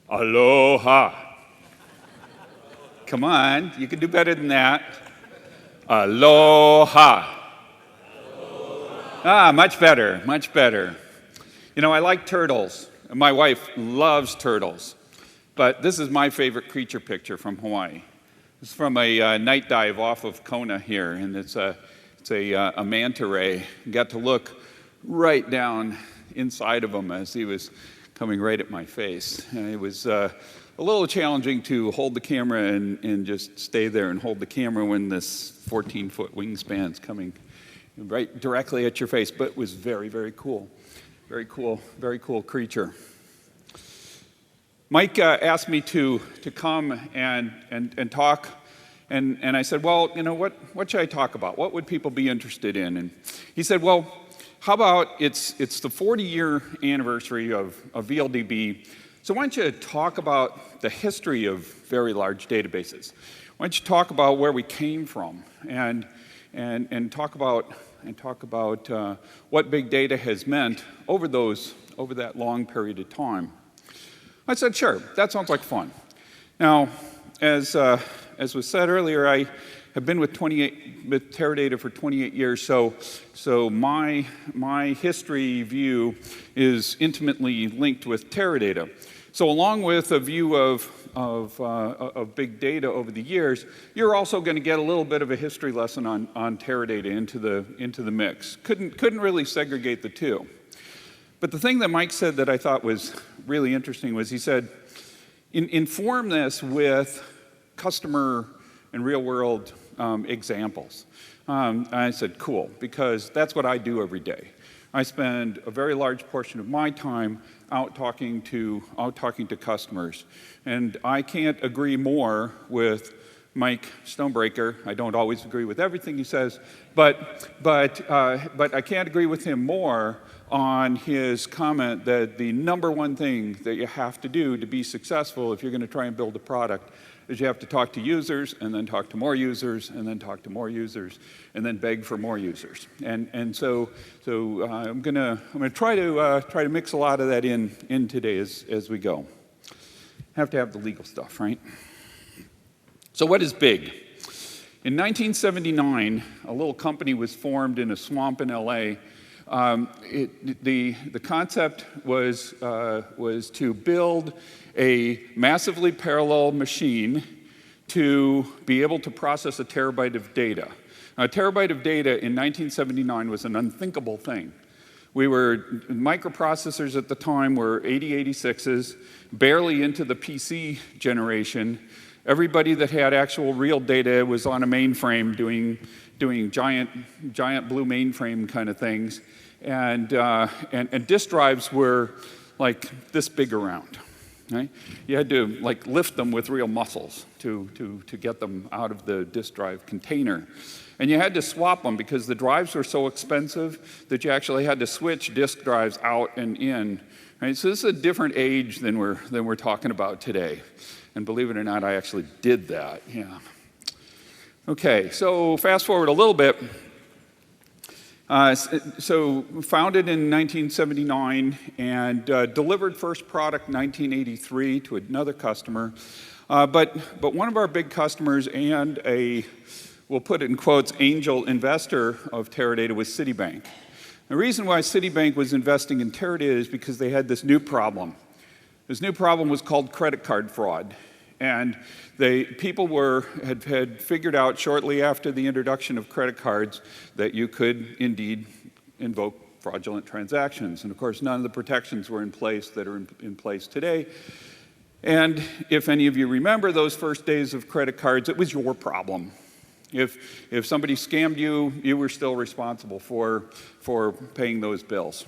Aloha. Come on, you can do better than that. Aloha. Ah, much better, much better. You know, I like turtles. My wife loves turtles. But this is my favorite creature picture from Hawaii. It's from a night dive off of Kona here, and it's a manta ray. I got to look right down inside of him as he was coming right at my face. And it was a little challenging to hold the camera and just stay there and hold the camera when this 14-foot wingspan's coming right directly at your face, but it was very, very cool. Very cool creature. Mike asked me to come and talk, and I said, well, you know, what should I talk about? What would people be interested in? And he said, well, how about it's the 40-year anniversary of VLDB, so why don't you talk about the history of very large databases? Why don't you talk about where we came from and talk about what big data has meant over that long period of time? I said, sure, that sounds like fun. Now, as was said earlier, I have been with Teradata for 28 years, so my history view is intimately linked with Teradata. So along with a view of big data over the years, you're also going to get a little bit of a history lesson on Teradata into the mix. Couldn't really segregate the two. But the thing that Mike said that I thought was really interesting was he said, inform this with customer and real-world examples. I said, cool, because that's what I do every day. I spend a very large portion of my time out talking to customers. And I can't agree more with Mike Stonebreaker. I don't always agree with everything he says, but I can't agree with him more on his comment that the number one thing that you have to do to be successful if you're going to try and build a product is you have to talk to users, and then talk to more users, and then talk to more users, and then beg for more users. And so I'm gonna try to mix a lot of that in today as we go. Have to have the legal stuff, right? So what is big? In 1979, a little company was formed in a swamp in LA. The concept was to build a massively parallel machine to be able to process a terabyte of data. Now, a terabyte of data in 1979 was an unthinkable thing. Microprocessors at the time were 8086s, barely into the PC generation. Everybody that had actual real data was on a mainframe doing giant blue mainframe kind of things. And disk drives were like this big around. Right? You had to like lift them with real muscles to get them out of the disk drive container. And you had to swap them because the drives were so expensive that you actually had to switch disk drives out and in. Right? So this is a different age than we're talking about today. And believe it or not, I actually did that. Yeah. Okay, so fast forward a little bit. So founded in 1979 and delivered first product in 1983 to another customer. But one of our big customers and we'll put it in quotes, angel investor of Teradata was Citibank. The reason why Citibank was investing in Teradata is because they had this new problem. This new problem was called credit card fraud. And people had figured out shortly after the introduction of credit cards that you could indeed invoke fraudulent transactions. And of course, none of the protections were in place that are in place today. And if any of you remember those first days of credit cards, it was your problem. If somebody scammed you, you were still responsible for paying those bills.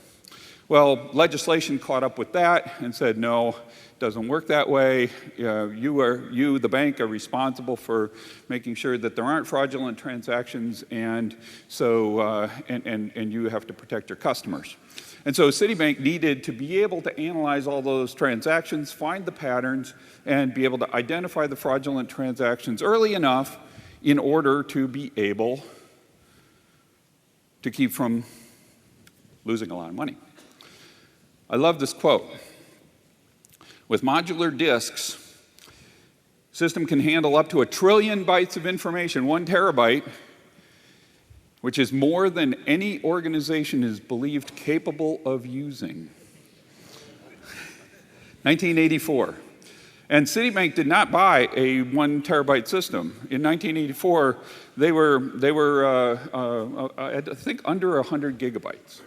Well, legislation caught up with that and said, no, it doesn't work that way. You, the bank, are responsible for making sure that there aren't fraudulent transactions, and so and you have to protect your customers. And so Citibank needed to be able to analyze all those transactions, find the patterns, and be able to identify the fraudulent transactions early enough in order to be able to keep from losing a lot of money. I love this quote. With modular disks, system can handle up to 1 trillion bytes of information, 1 terabyte, which is more than any organization is believed capable of using. 1984. And Citibank did not buy a 1 terabyte system. In 1984, they were I think under 100 gigabytes.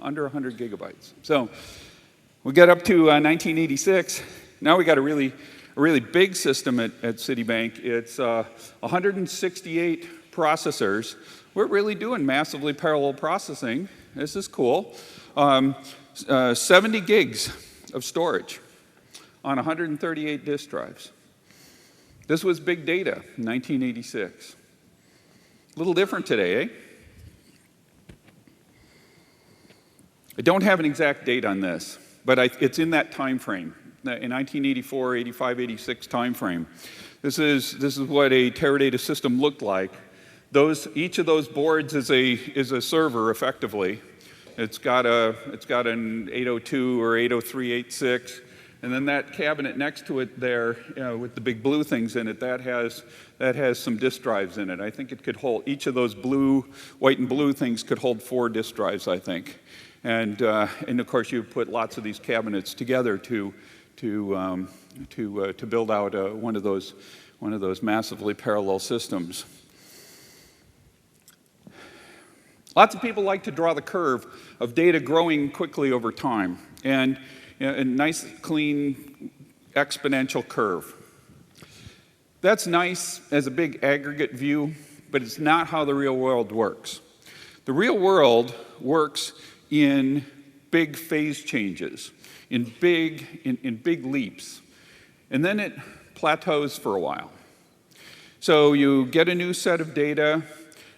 Under 100 gigabytes. So we get up to 1986. Now we got a really big system at Citibank. It's 168 processors. We're really doing massively parallel processing. This is cool. 70 gigs of storage on 138 disk drives. This was big data in 1986. A little different today, eh? I don't have an exact date on this, but it's in that time frame, in 1984, 85, 86 time frame. This is what a Teradata system looked like. Each of those boards is a server, effectively. It's got an 802 or 80386, and then that cabinet next to it there, with the big blue things in it, that has some disk drives in it. I think it could hold, each of those white and blue things could hold 4 disk drives, I think. And of course, you put lots of these cabinets together to build out one of those massively parallel systems. Lots of people like to draw the curve of data growing quickly over time, and a nice, clean, exponential curve. That's nice as a big aggregate view, but it's not how the real world works. The real world works in big phase changes, in big leaps, and then it plateaus for a while. So you get a new set of data,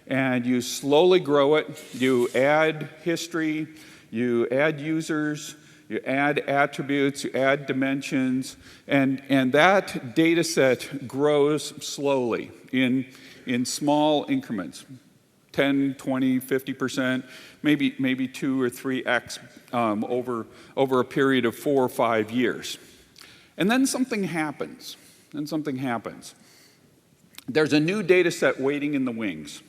and you slowly grow it. You add history, you add users, you add attributes, you add dimensions, and that data set grows slowly in small increments, 10, 20, 50%, maybe 2 or 3x over a period of 4 or 5 years. And then something happens. There's a new data set waiting in the wings.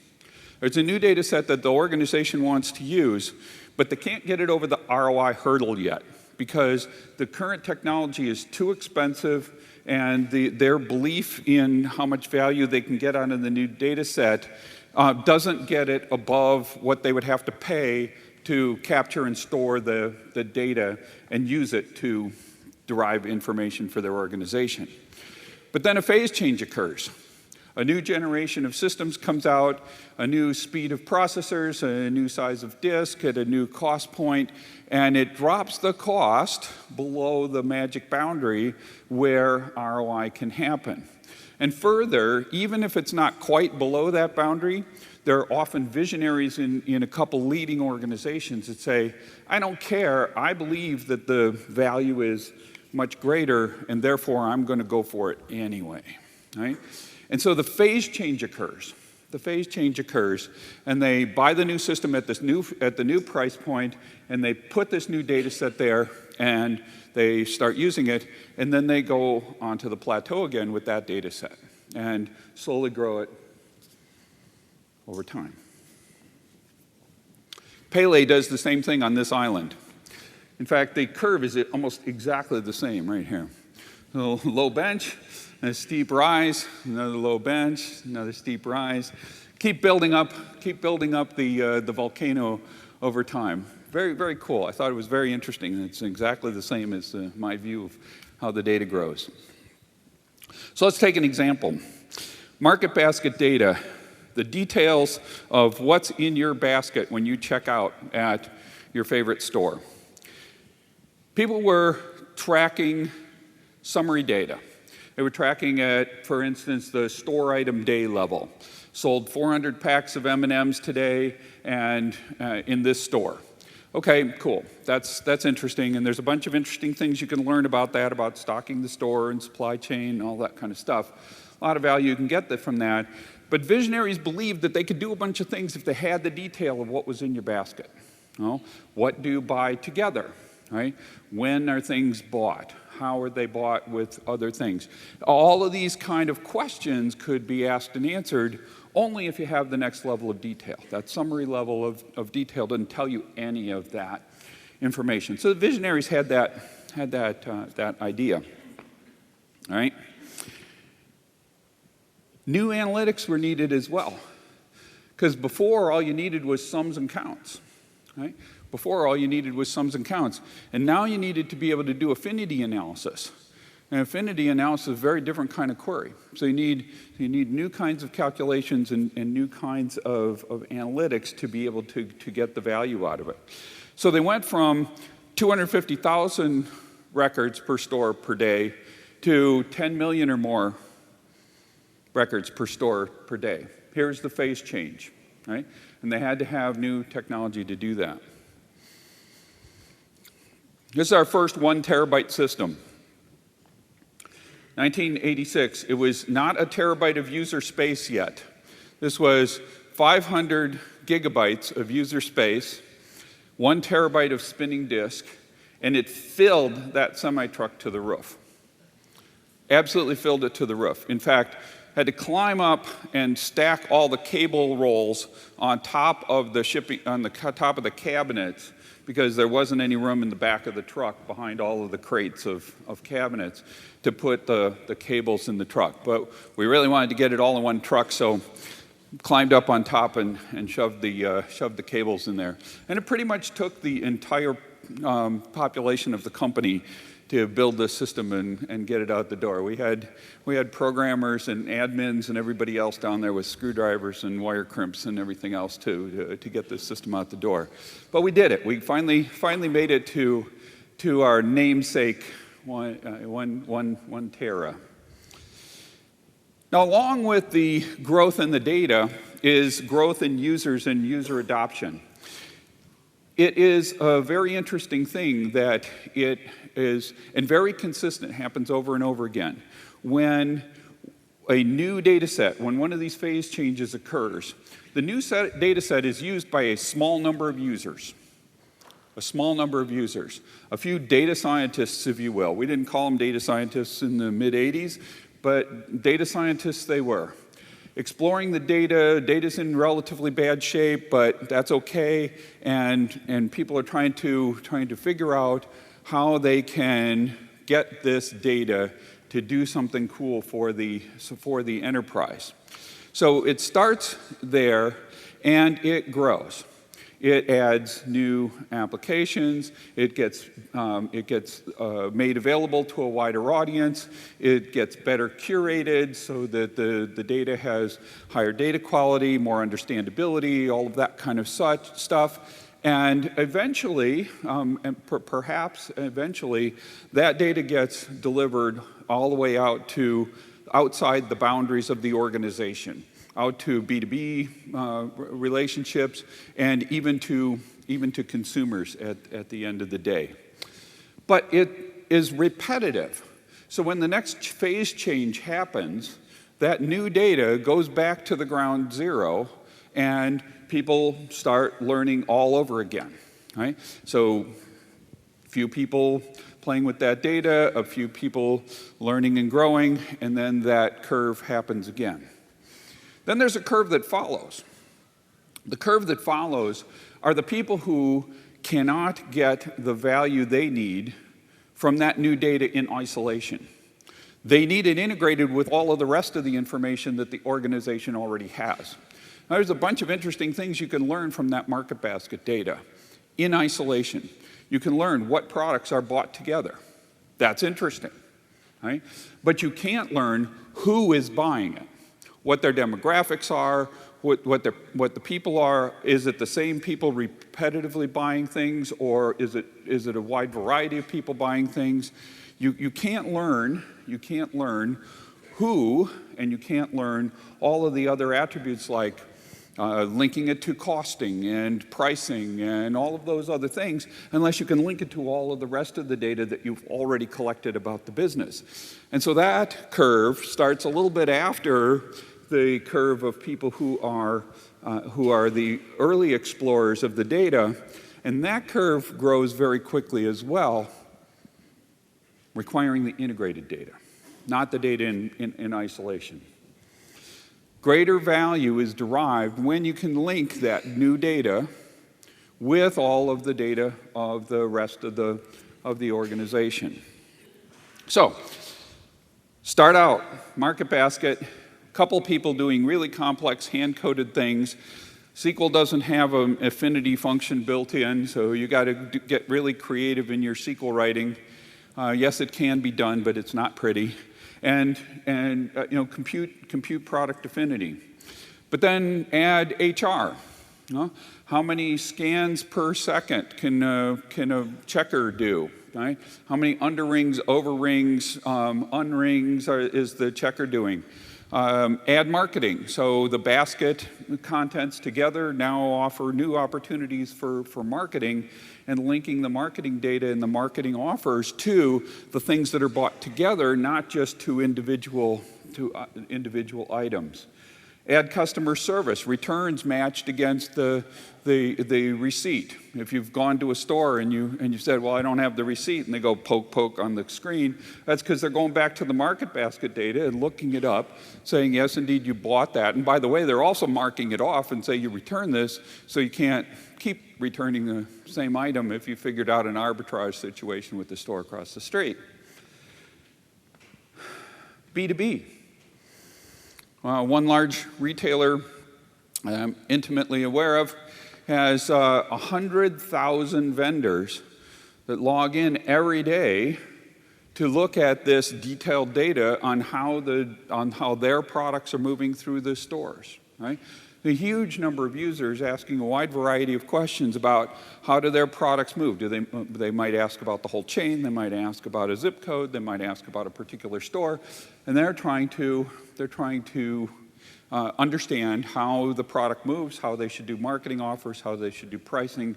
There's a new data set that the organization wants to use, but they can't get it over the ROI hurdle yet because the current technology is too expensive, and their belief in how much value they can get out of the new data set doesn't get it above what they would have to pay to capture and store the data and use it to derive information for their organization. But then a phase change occurs. A new generation of systems comes out, a new speed of processors, a new size of disk at a new cost point, and it drops the cost below the magic boundary where ROI can happen. And further, even if it's not quite below that boundary, there are often visionaries in a couple leading organizations that say, I don't care, I believe that the value is much greater, and therefore I'm going to go for it anyway, right? And so the phase change occurs. And they buy the new system at the new price point, and they put this new data set there, and they start using it, and then they go onto the plateau again with that data set and slowly grow it over time. Pele does the same thing on this island. In fact, the curve is almost exactly the same right here. A low bench, a steep rise, another low bench, another steep rise. Keep building up the volcano over time. Very, very cool. I thought it was very interesting. It's exactly the same as my view of how the data grows. So let's take an example. Market basket data, the details of what's in your basket when you check out at your favorite store. People were tracking summary data. They were tracking at, for instance, the store item day level. Sold 400 packs of M&Ms today and in this store. Okay, cool. That's interesting, and there's a bunch of interesting things you can learn about that, about stocking the store and supply chain and all that kind of stuff. A lot of value you can get from that. But visionaries believed that they could do a bunch of things if they had the detail of what was in your basket. What do you buy together? right? When are things bought? How are they bought with other things? All of these kind of questions could be asked and answered only if you have the next level of detail. That summary level of detail doesn't tell you any of that information. So the visionaries had that idea, all right? New analytics were needed as well, because before all you needed was sums and counts, right? Before all you needed was sums and counts, and now you needed to be able to do affinity analysis. And affinity analysis is a very different kind of query. So you need new kinds of calculations and new kinds of analytics to be able to get the value out of it. So they went from 250,000 records per store per day to 10 million or more records per store per day. Here's the phase change, right? And they had to have new technology to do that. This is our first 1 terabyte system. 1986, it was not a terabyte of user space yet. This was 500 gigabytes of user space, 1 terabyte of spinning disk, and it filled that semi-truck to the roof. Absolutely filled it to the roof. In fact, had to climb up and stack all the cable rolls on top of the top of the cabinets, because there wasn't any room in the back of the truck behind all of the crates of cabinets to put the cables in the truck. But we really wanted to get it all in one truck, so climbed up on top and shoved the cables in there. And it pretty much took the entire population of the company to build this system and get it out the door. We had programmers and admins and everybody else down there with screwdrivers and wire crimps and everything else to get this system out the door. But we did it. We finally made it to our namesake one tera. Now, along with the growth in the data is growth in users and user adoption. It is a very interesting thing that it is, and very consistent, happens over and over again. When a new data set, when one of these phase changes occurs, the new data set is used by a small number of users. A small number of users. A few data scientists, if you will. We didn't call them data scientists in the mid-'80s, but data scientists they were. Exploring the data's in relatively bad shape, but that's okay, and people are trying to figure out how they can get this data to do something cool for the enterprise. So it starts there, and it grows. It adds new applications. It gets made available to a wider audience. It gets better curated so that the data has higher data quality, more understandability, all of that kind of stuff. And eventually, perhaps eventually, that data gets delivered all the way out to outside the boundaries of the organization, out to B2B relationships, and even to consumers at the end of the day. But it is repetitive. So when the next phase change happens, that new data goes back to the ground zero, and people start learning all over again, right? So few people playing with that data, a few people learning and growing, and then that curve happens again. Then there's a curve that follows. The curve that follows are the people who cannot get the value they need from that new data in isolation. They need it integrated with all of the rest of the information that the organization already has. Now, there's a bunch of interesting things you can learn from that market basket data in isolation. You can learn what products are bought together. That's interesting, right? But you can't learn who is buying it, what their demographics are, what the people are. Is it the same people repetitively buying things, or is it a wide variety of people buying things? You can't learn who, and you can't learn all of the other attributes like linking it to costing and pricing and all of those other things unless you can link it to all of the rest of the data that you've already collected about the business. And so that curve starts a little bit after the curve of people who are the early explorers of the data, And that curve grows very quickly as well, requiring the integrated data, not the data in isolation. Greater value is derived when you can link that new data with all of the data of the rest of the organization. So, start out, market basket, couple people doing really complex hand-coded things. SQL doesn't have an affinity function built in, so you got to get really creative in your SQL writing. Yes, it can be done, but it's not pretty. And compute product affinity. But then add HR. How many scans per second can a checker do? Right? How many underrings, overrings, unrings is the checker doing? Add marketing. So the basket contents together now offer new opportunities for marketing, and linking the marketing data and the marketing offers to the things that are bought together, not just to individual items. Add customer service, returns matched against the receipt. If you've gone to a store and you said, well, I don't have the receipt, and they go poke, poke on the screen, that's because they're going back to the market basket data and looking it up, saying, yes, indeed, you bought that. And by the way, they're also marking it off and say you return this, so you can't keep returning the same item if you figured out an arbitrage situation with the store across the street. B2B. One large retailer I'm intimately aware of has 100,000 vendors that log in every day to look at this detailed data on how their products are moving through the stores. Right? A huge number of users asking a wide variety of questions about how do their products move. They might ask about the whole chain, they might ask about a zip code, they might ask about a particular store, and they're trying to understand how the product moves, how they should do marketing offers, how they should do pricing,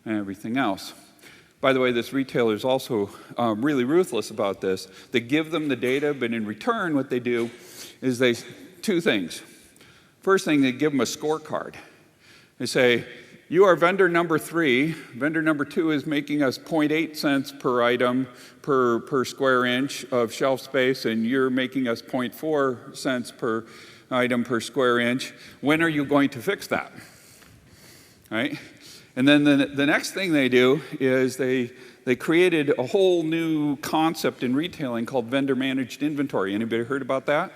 and everything else. By the way, this retailer is also really ruthless about this. They give them the data, but in return, what they do is two things. First thing, they give them a scorecard. They say, you are vendor number 3. Vendor number 2 is making us 0.8 cents per item per square inch of shelf space, and you're making us 0.4 cents per item per square inch. When are you going to fix that? Right? And then the next thing they do is they created a whole new concept in retailing called vendor-managed inventory. Anybody heard about that?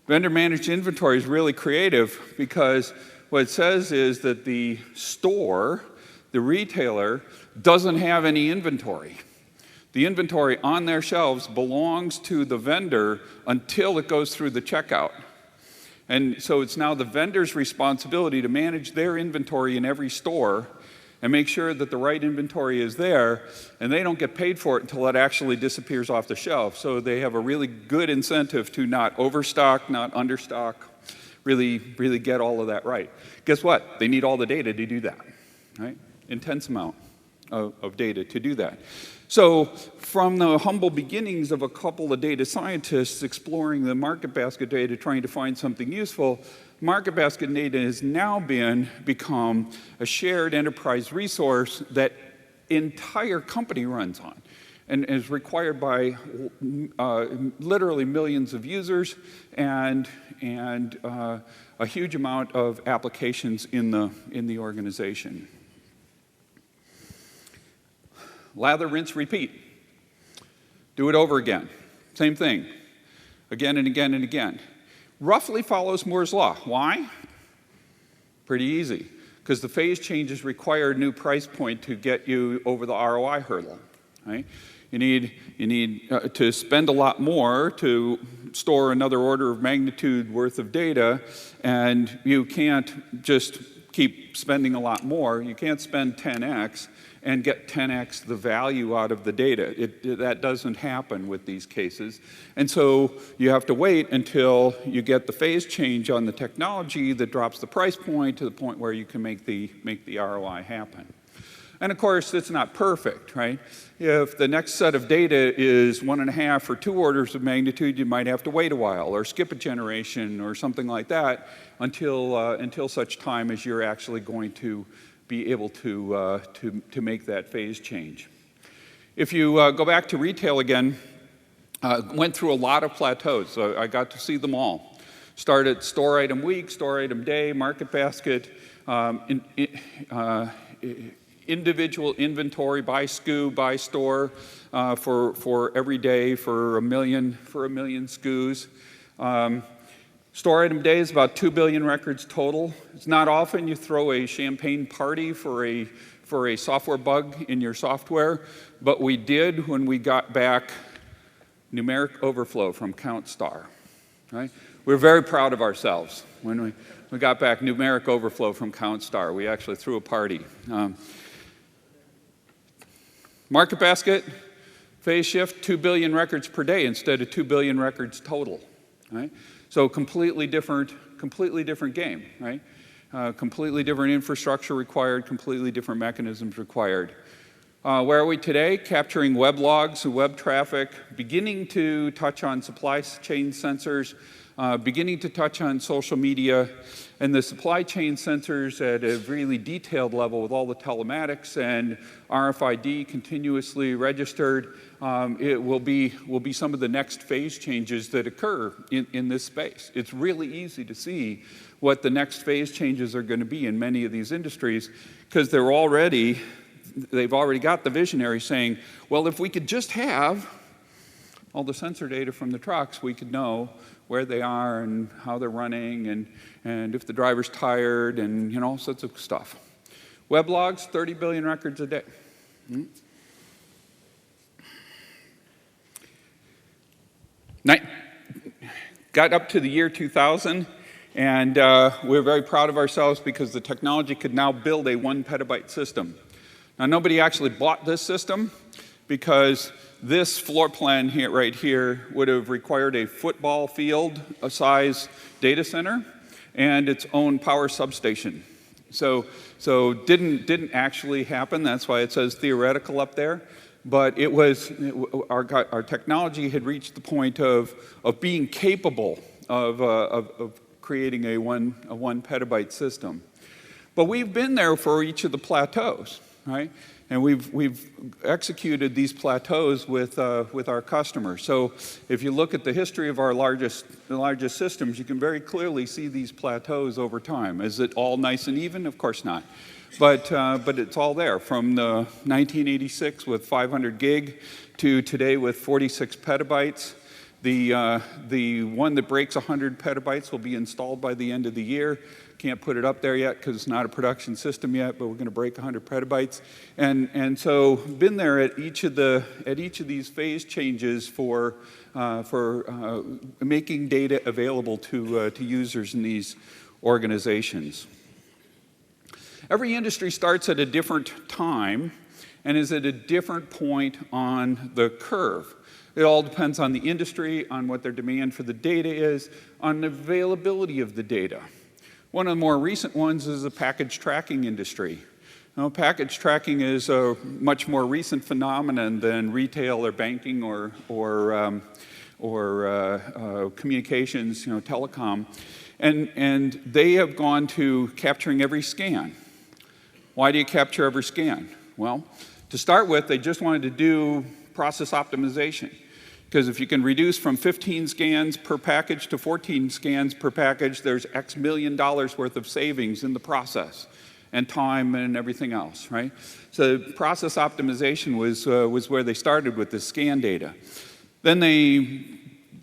Vendor-managed inventory is really creative because what it says is that the store, the retailer, doesn't have any inventory. The inventory on their shelves belongs to the vendor until it goes through the checkout. And so it's now the vendor's responsibility to manage their inventory in every store and make sure that the right inventory is there, and they don't get paid for it until it actually disappears off the shelf. So they have a really good incentive to not overstock, not understock, really get all of that right. Guess what? They need all the data to do that, right? Intense amount of data to do that. So from the humble beginnings of a couple of data scientists exploring the market basket data, trying to find something useful, market basket data has now become a shared enterprise resource that entire company runs on and is required by literally millions of users and a huge amount of applications in the organization. Lather, rinse, repeat. Do it over again. Same thing. Again and again and again. Roughly follows Moore's Law. Why? Pretty easy. Because the phase changes require a new price point to get you over the ROI hurdle. Right? You need to spend a lot more to store another order of magnitude worth of data, and you can't just keep spending a lot more. You can't spend 10x and get 10x the value out of the data. That doesn't happen with these cases. And so you have to wait until you get the phase change on the technology that drops the price point to the point where you can make the ROI happen. And of course, it's not perfect, right? If the next set of data is 1.5 or 2 orders of magnitude, you might have to wait a while or skip a generation or something like that until such time as you're actually going to be able to make that phase change. If you go back to retail again, went through a lot of plateaus. So I got to see them all. Started store item week, store item day, market basket, individual inventory by SKU, by store, for every day for a million SKUs. Store item day is about 2 billion records total. It's not often you throw a champagne party for a software bug in your software, but we did when we got back numeric overflow from CountStar. Right? We're very proud of ourselves. When we got back numeric overflow from CountStar, we actually threw a party. Market basket, phase shift, 2 billion records per day instead of 2 billion records total. Right? So completely different game, right? Completely different infrastructure required, completely different mechanisms required. Where are we today? Capturing web logs, web traffic, beginning to touch on supply chain sensors, beginning to touch on social media, and the supply chain sensors at a really detailed level with all the telematics and RFID continuously registered. It will be some of the next phase changes that occur in this space. It's really easy to see what the next phase changes are going to be in many of these industries because they've already got the visionary saying, well, if we could just have all the sensor data from the trucks, we could know where they are and how they're running and if the driver's tired and all sorts of stuff. Web logs, 30 billion records a day. Got up to the year 2000, and we're very proud of ourselves because the technology could now build a 1 petabyte system. Now, nobody actually bought this system because this floor plan here, right here, would have required a football field, a size data center, and its own power substation. So didn't actually happen. That's why it says theoretical up there. But it was our technology had reached the point of being capable of creating a 1 petabyte system. But we've been there for each of the plateaus, right? And we've executed these plateaus with our customers. So if you look at the history of our largest systems, you can very clearly see these plateaus over time. Is it all nice and even? Of course not. But it's all there from the 1986 with 500 gig to today with 46 petabytes. The one that breaks 100 petabytes will be installed by the end of the year. Can't put it up there yet because it's not a production system yet, but we're going to break 100 petabytes. And so been there at each of these phase changes for making data available to users in these organizations. Every industry starts at a different time and is at a different point on the curve. It all depends on the industry, on what their demand for the data is, on the availability of the data. One of the more recent ones is the package tracking industry. Now, package tracking is a much more recent phenomenon than retail or banking or communications, telecom. And they have gone to capturing every scan. Why do you capture every scan? Well, to start with, they just wanted to do process optimization. Because if you can reduce from 15 scans per package to 14 scans per package, there's X million dollars worth of savings in the process and time and everything else, right? So process optimization was where they started with the scan data. Then they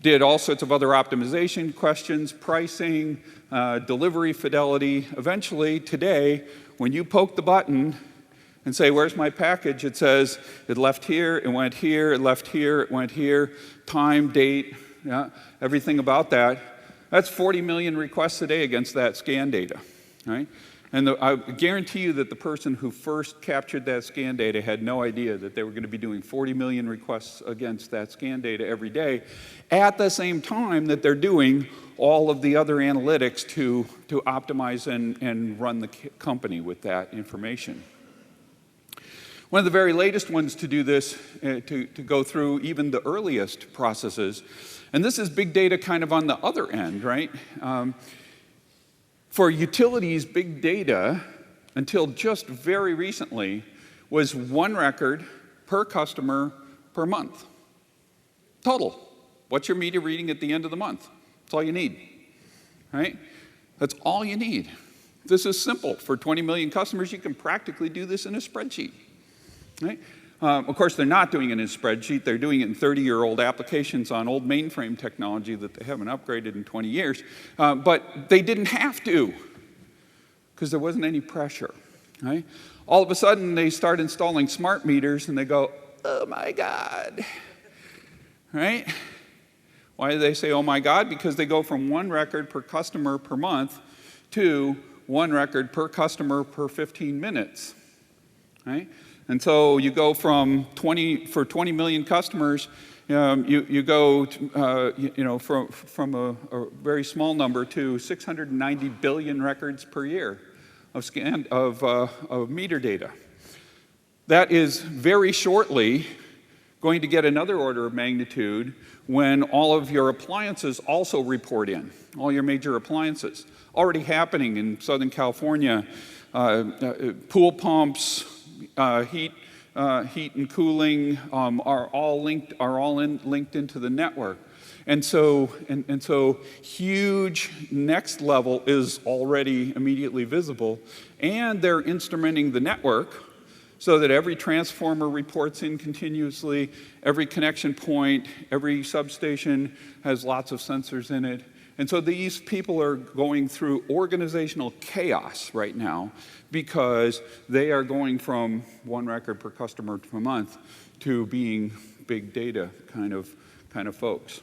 did all sorts of other optimization questions, pricing, delivery fidelity. Eventually, today, when you poke the button and say, where's my package? It says, it left here, it went here, it left here, it went here, time, date, everything about that. That's 40 million requests a day against that scan data, right? And I guarantee you that the person who first captured that scan data had no idea that they were going to be doing 40 million requests against that scan data every day at the same time that they're doing all of the other analytics to optimize and run the company with that information. One of the very latest ones to do this, to go through even the earliest processes, and this is big data kind of on the other end, right? For utilities, big data until just very recently, was 1 record per customer per month. Total. What's your meter reading at the end of the month? That's all you need, right? That's all you need. This is simple. For 20 million customers, you can practically do this in a spreadsheet, right? Of course, they're not doing it in a spreadsheet. They're doing it in 30-year-old applications on old mainframe technology that they haven't upgraded in 20 years. But they didn't have to, because there wasn't any pressure, right? All of a sudden, they start installing smart meters, and they go, oh, my God, right? Why do they say, oh, my God? Because they go from 1 record per customer per month to 1 record per customer per 15 minutes, right? And so you go from 20 million customers, you go to, from a very small number to 690 billion records per year of meter data. That is very shortly going to get another order of magnitude when all of your appliances also report in, all your major appliances. Already happening in Southern California, pool pumps, heat and cooling are all linked into the network, and so huge next level is already immediately visible, and they're instrumenting the network so that every transformer reports in continuously, every connection point, every substation has lots of sensors in it. And so these people are going through organizational chaos right now because they are going from 1 record per customer per month to being big data kind of folks.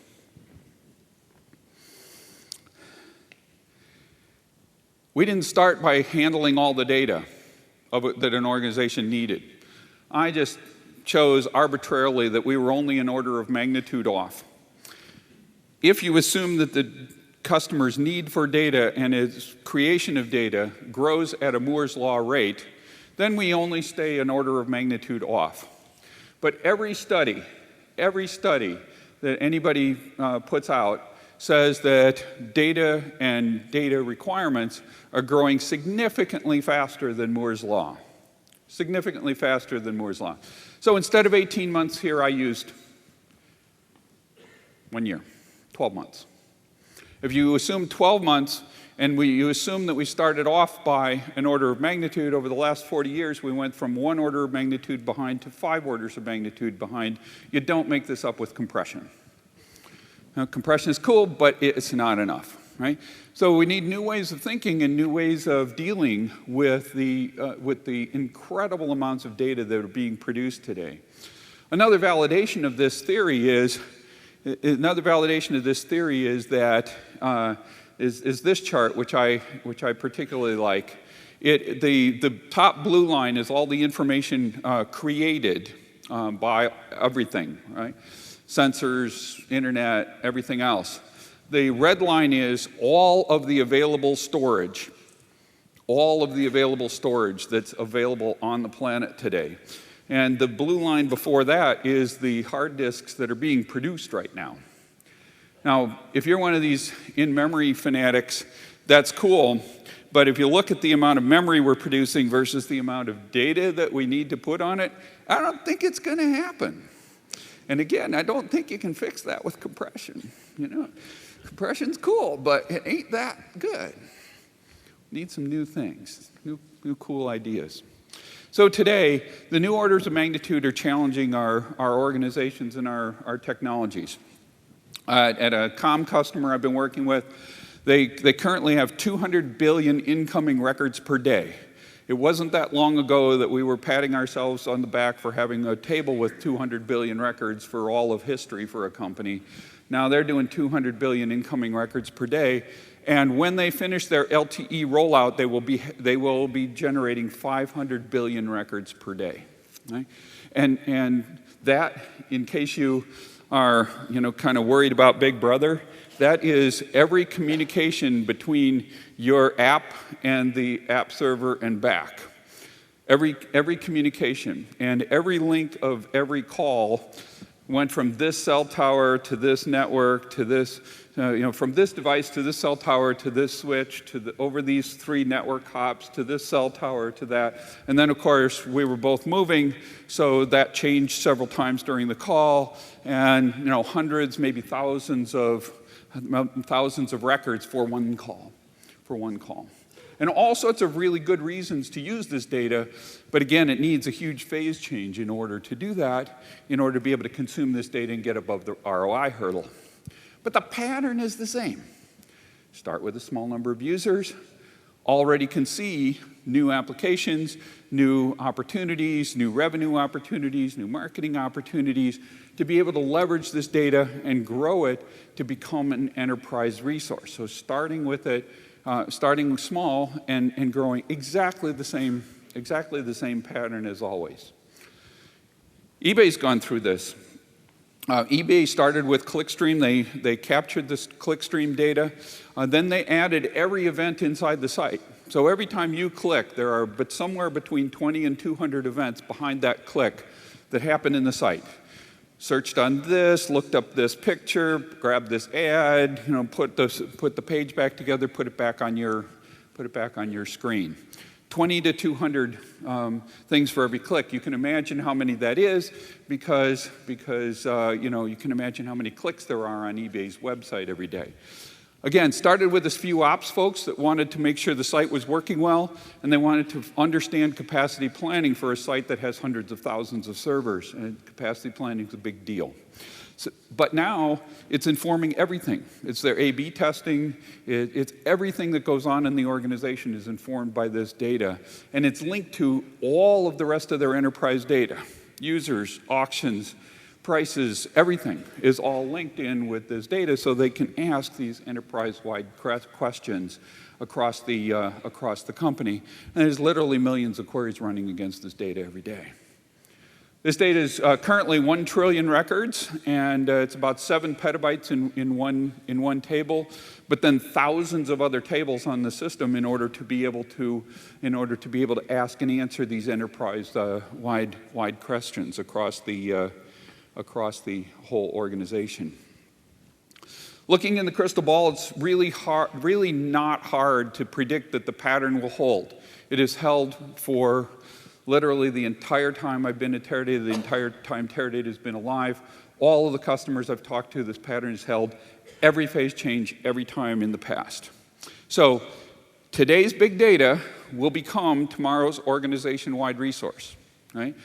We didn't start by handling all the data that an organization needed. I just chose arbitrarily that we were only an order of magnitude off. If you assume that the customer's need for data and its creation of data grows at a Moore's Law rate, then we only stay an order of magnitude off. But every study that anybody puts out says that data and data requirements are growing significantly faster than Moore's Law. Significantly faster than Moore's Law. So instead of 18 months here, I used 1 year, 12 months. If you assume 12 months, and you assume that we started off by an order of magnitude, over the last 40 years, we went from 1 order of magnitude behind to 5 orders of magnitude behind. You don't make this up with compression. Now, compression is cool, but it's not enough, right? So we need new ways of thinking and new ways of dealing with the incredible amounts of data that are being produced today. Another validation of this theory is that is this chart, which I particularly like. The top blue line is all the information created by everything, right? Sensors, internet, everything else. The red line is all of the available storage that's available on the planet today. And the blue line before that is the hard disks that are being produced right now. Now, if you're one of these in-memory fanatics, that's cool. But if you look at the amount of memory we're producing versus the amount of data that we need to put on it, I don't think it's going to happen. And again, I don't think you can fix that with compression. Compression's cool, but it ain't that good. Need some new things, new cool ideas. So today, the new orders of magnitude are challenging our organizations and our technologies. At a comm customer I've been working with, they currently have 200 billion incoming records per day. It wasn't that long ago that we were patting ourselves on the back for having a table with 200 billion records for all of history for a company. Now they're doing 200 billion incoming records per day, and when they finish their LTE rollout, they will be generating 500 billion records per day. Right? And that, in case you are kind of worried about Big Brother, that is every communication between your app and the app server and back. Every communication and every link of every call Went from this cell tower to this network to this, from this device to this cell tower to this switch to over these 3 network hops to this cell tower to that. And then, of course, we were both moving, so that changed several times during the call, and hundreds, maybe thousands of records for one call. And all sorts of really good reasons to use this data, but again, it needs a huge phase change in order to do that, in order to be able to consume this data and get above the ROI hurdle. But the pattern is the same. Start with a small number of users, already can see new applications, new opportunities, new revenue opportunities, new marketing opportunities, to be able to leverage this data and grow it to become an enterprise resource. So starting with it, starting small and growing exactly the same pattern as always. eBay's gone through this. eBay started with clickstream. They captured this clickstream data. Then they added every event inside the site. So every time you click, there are somewhere between 20 and 200 events behind that click that happen in the site. Searched on this, looked up this picture, grabbed this ad, put the page back together, put it back on your screen. 20 to 200 things for every click. You can imagine how many that is because you can imagine how many clicks there are on eBay's website every day. Again, started with a few ops folks that wanted to make sure the site was working well, and they wanted to understand capacity planning for a site that has hundreds of thousands of servers, and capacity planning is a big deal. But now it's informing everything. It's their A/B testing. It's everything that goes on in the organization is informed by this data, and it's linked to all of the rest of their enterprise data. Users, auctions, prices, everything is all linked in with this data, so they can ask these enterprise-wide questions across the company. And there's literally millions of queries running against this data every day. This data is currently 1 trillion records, and it's about 7 petabytes in one table, but then thousands of other tables on the system in order to be able to ask and answer these enterprise-wide questions across the whole organization. Looking in the crystal ball, it's really not hard to predict that the pattern will hold. It has held for literally the entire time I've been at Teradata, the entire time Teradata has been alive. All of the customers I've talked to, this pattern has held every phase change, every time in the past. So today's big data will become tomorrow's organization-wide resource, right?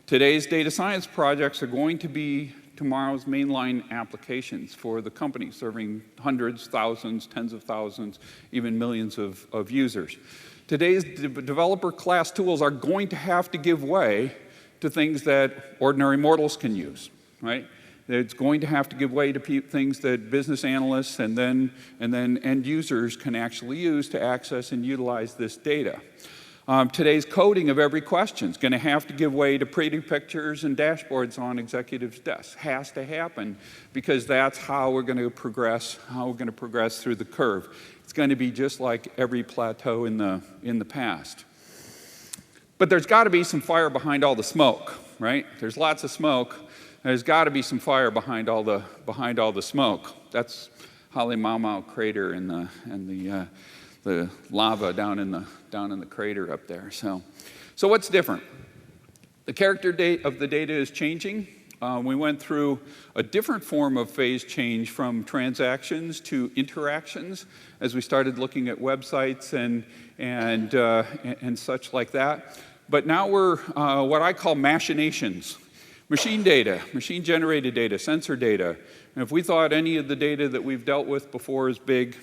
Today's data science projects are going to be tomorrow's mainline applications for the company, serving hundreds, thousands, tens of thousands, even millions of users. Today's developer class tools are going to have to give way to things that ordinary mortals can use, right? It's going to have to give way to things that business analysts and then end users can actually use to access and utilize this data. Today's coding of every question is going to have to give way to pretty pictures and dashboards on executives' desks. Has to happen because that's how we're going to progress. Through the curve. It's going to be just like every plateau in the past. But there's got to be some fire behind all the smoke, right? There's lots of smoke. There's got to be some fire behind all the smoke. That's Halemaumau crater and the lava down in the crater up there. So what's different? The character of the data is changing. We went through a different form of phase change from transactions to interactions as we started looking at websites and such like that. But now we're what I call machinations. Machine data, machine-generated data, sensor data. And if we thought any of the data that we've dealt with before is big,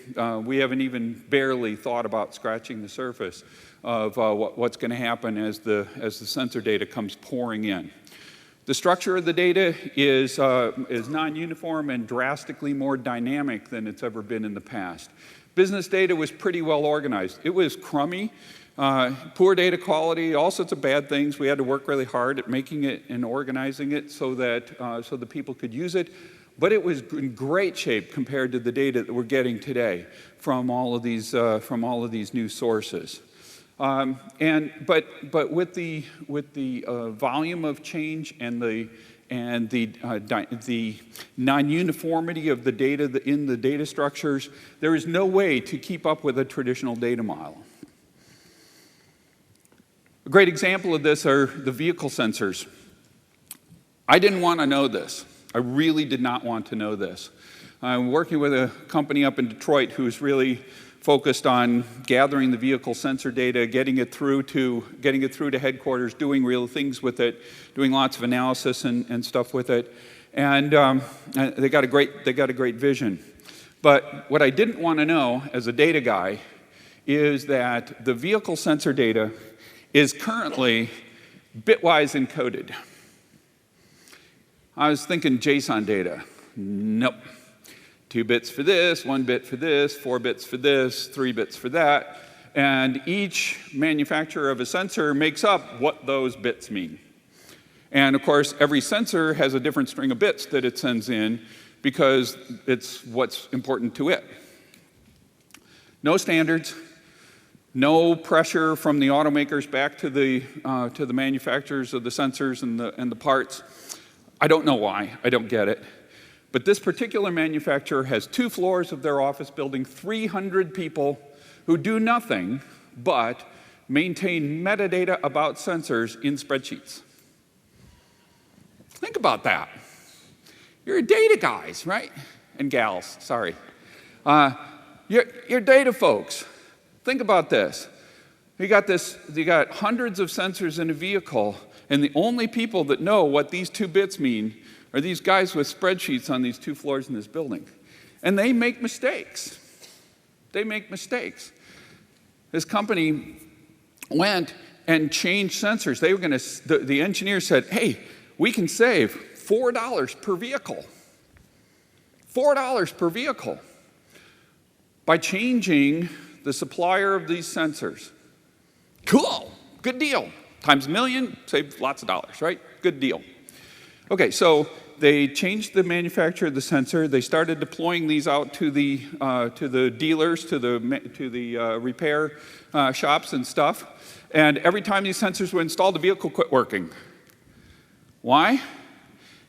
we haven't even barely thought about scratching the surface of what's going to happen as the sensor data comes pouring in. The structure of the data is non-uniform and drastically more dynamic than it's ever been in the past. Business data was pretty well organized. It was crummy. Poor data quality, all sorts of bad things. We had to work really hard at making it and organizing it so that the people could use it. But it was in great shape compared to the data that we're getting today from all of these new sources. But with the volume of change and and the non-uniformity of the data in the data structures, there is no way to keep up with a traditional data model. A great example of this are the vehicle sensors. I didn't want to know this. I really did not want to know this. I'm working with a company up in Detroit who's really focused on gathering the vehicle sensor data, getting it through to headquarters, doing real things with it, doing lots of analysis and stuff with it. And they got a great vision. But what I didn't want to know as a data guy is that the vehicle sensor data is currently bitwise encoded. I was thinking JSON data. Nope. 2 bits for this, 1 bit for this, 4 bits for this, 3 bits for that. And each manufacturer of a sensor makes up what those bits mean. And of course, every sensor has a different string of bits that it sends in because it's what's important to it. No standards. No pressure from the automakers back to the manufacturers of the sensors and the parts. I don't know why. I don't get it. But this particular manufacturer has 2 floors of their office building, 300 people who do nothing but maintain metadata about sensors in spreadsheets. Think about that. You're data guys, right? And gals, sorry. You're data folks. Think about this. You got hundreds of sensors in a vehicle, and the only people that know what these 2 bits mean are these guys with spreadsheets on these 2 floors in this building. And they make mistakes. They make mistakes. This company went and changed sensors. They were going to, the engineer said, hey, we can save $4 per vehicle. $4 per vehicle by changing the supplier of these sensors. Cool, good deal. Times a million, save lots of dollars, right? Good deal. Okay, so they changed the manufacturer of the sensor. They started deploying these out to the dealers, to the repair shops and stuff. And every time these sensors were installed, the vehicle quit working. Why?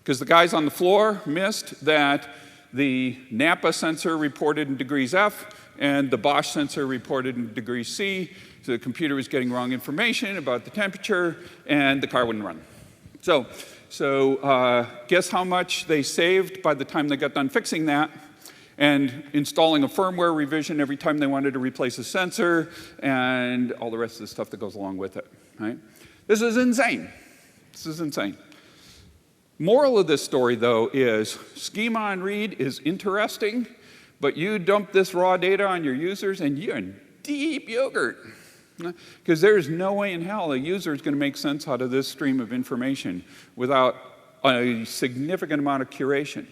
Because the guys on the floor missed that the Napa sensor reported in degrees F, and the Bosch sensor reported in degrees C. So the computer was getting wrong information about the temperature, and the car wouldn't run. So guess how much they saved by the time they got done fixing that and installing a firmware revision every time they wanted to replace a sensor and all the rest of the stuff that goes along with it, right? This is insane. This is insane. Moral of this story, though, is schema on read is interesting, but you dump this raw data on your users and you're in deep yogurt. Because there's no way in hell a user is going to make sense out of this stream of information without a significant amount of curation.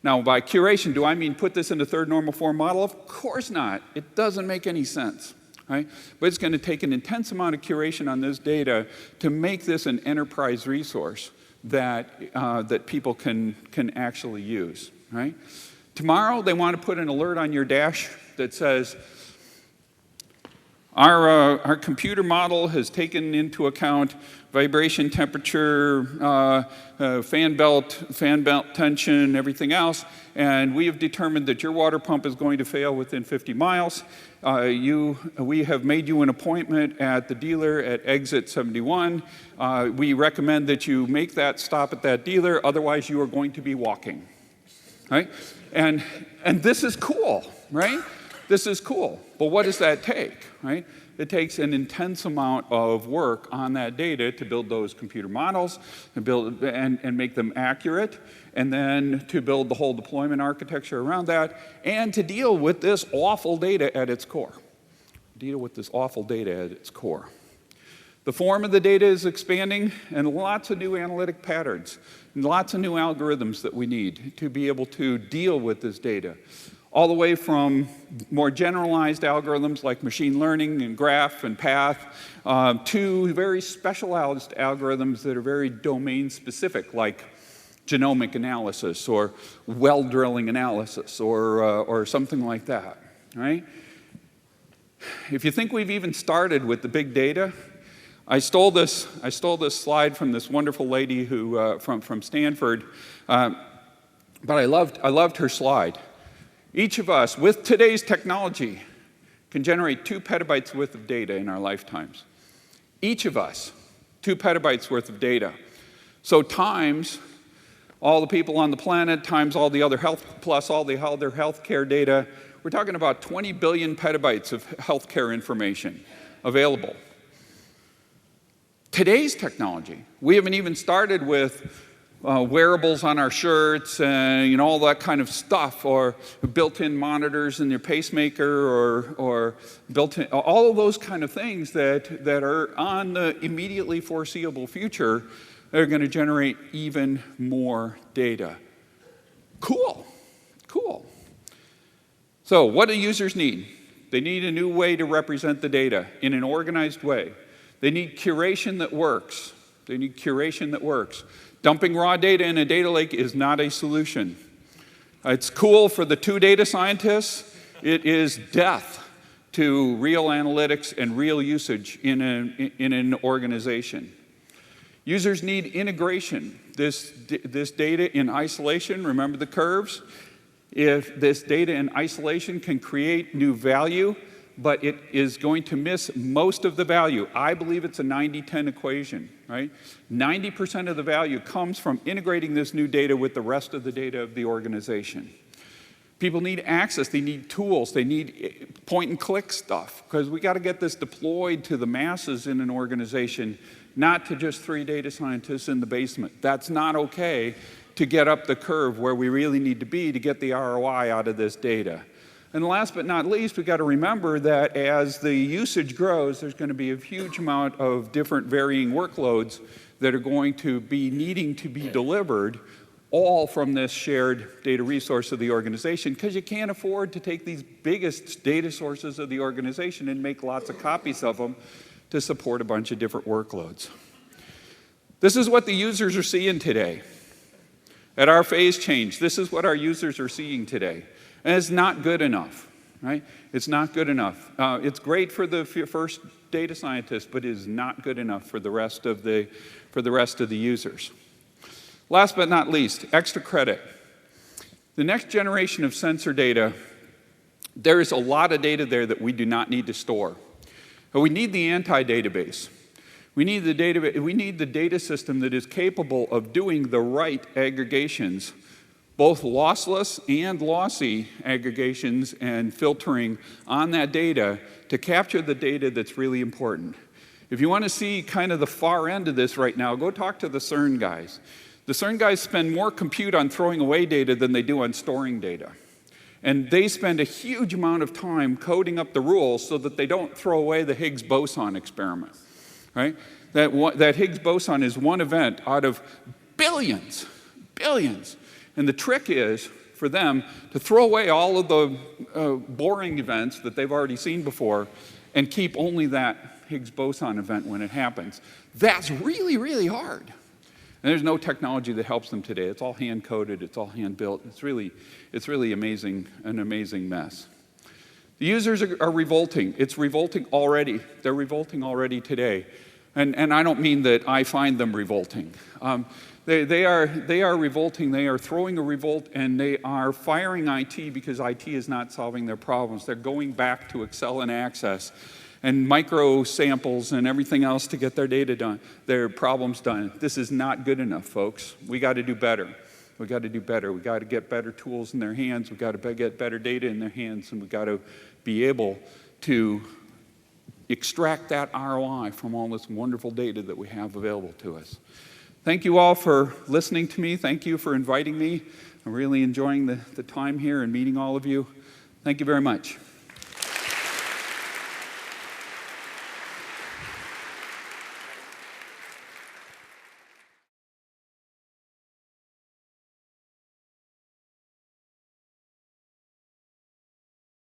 Now, by curation, do I mean put this in a third normal form model? Of course not. It doesn't make any sense, right? But it's going to take an intense amount of curation on this data to make this an enterprise resource that people can actually use, right? Tomorrow, they want to put an alert on your dash that says, our computer model has taken into account vibration, temperature, fan belt tension, everything else, and we have determined that your water pump is going to fail within 50 miles. We have made you an appointment at the dealer at exit 71. We recommend that you make that stop at that dealer, otherwise you are going to be walking, right? And this is cool, right? This is cool, but what does that take, right? It takes an intense amount of work on that data to build those computer models and make them accurate, and then to build the whole deployment architecture around that, and to deal with this awful data at its core. Deal with this awful data at its core. The form of the data is expanding, and lots of new analytic patterns, and lots of new algorithms that we need to be able to deal with this data. All the way from more generalized algorithms like machine learning and graph and path to very specialized algorithms that are very domain specific, like genomic analysis or well drilling analysis or something like that, right? If you think we've even started with the big data, I stole this slide from this wonderful lady who from Stanford, but I loved her slide. Each of us, with today's technology, can generate 2 petabytes worth of data in our lifetimes. Each of us, 2 petabytes worth of data. So times all the people on the planet, times all the other plus all the other healthcare data, we're talking about 20 billion petabytes of healthcare information available. Today's technology, we haven't even started with wearables on our shirts and all that kind of stuff, or built-in monitors in your pacemaker, or built-in, all of those kind of things that are on the immediately foreseeable future that are going to generate even more data. Cool. So what do users need? They need a new way to represent the data in an organized way. They need curation that works. Dumping raw data in a data lake is not a solution. It's cool for the 2 data scientists. It is death to real analytics and real usage in an organization. Users need integration. This data in isolation, remember the curves? If this data in isolation can create new value, but it is going to miss most of the value. I believe it's a 90-10 equation, right? 90% of the value comes from integrating this new data with the rest of the data of the organization. People need access, they need tools, they need point-and-click stuff, because we got to get this deployed to the masses in an organization, not to just 3 data scientists in the basement. That's not okay to get up the curve where we really need to be to get the ROI out of this data. And last but not least, we've got to remember that as the usage grows, there's going to be a huge amount of different varying workloads that are going to be needing to be delivered, all from this shared data resource of the organization, because you can't afford to take these biggest data sources of the organization and make lots of copies of them to support a bunch of different workloads. This is what the users are seeing today. At our phase change, this is what our users are seeing today. And it's not good enough, right? It's not good enough. It's great for the first data scientist, but it is not good enough for the rest of the users. Last but not least, extra credit. The next generation of sensor data, there is a lot of data there that we do not need to store. But we need the anti-database. We need the data system that is capable of doing the right aggregations, both lossless and lossy aggregations and filtering on that data to capture the data that's really important. If you want to see kind of the far end of this right now, go talk to the CERN guys. The CERN guys spend more compute on throwing away data than they do on storing data. And they spend a huge amount of time coding up the rules so that they don't throw away the Higgs boson experiment, right? That Higgs boson is one event out of billions. And the trick is for them to throw away all of the boring events that they've already seen before and keep only that Higgs boson event when it happens. That's really, really hard. And there's no technology that helps them today. It's all hand-coded, it's all hand-built. It's really amazing, an amazing mess. The users are revolting. It's revolting already. They're revolting already today. And I don't mean that I find them revolting. They are revolting. They are throwing a revolt, and they are firing IT because IT is not solving their problems. They're going back to Excel and Access and micro samples and everything else to get their data done, their problems done. This is not good enough, folks. We got to do better. We got to do better. We got to get better tools in their hands. We got to get better data in their hands, and we got to be able to extract that ROI from all this wonderful data that we have available to us. Thank you all for listening to me. Thank you for inviting me. I'm really enjoying the time here and meeting all of you. Thank you very much.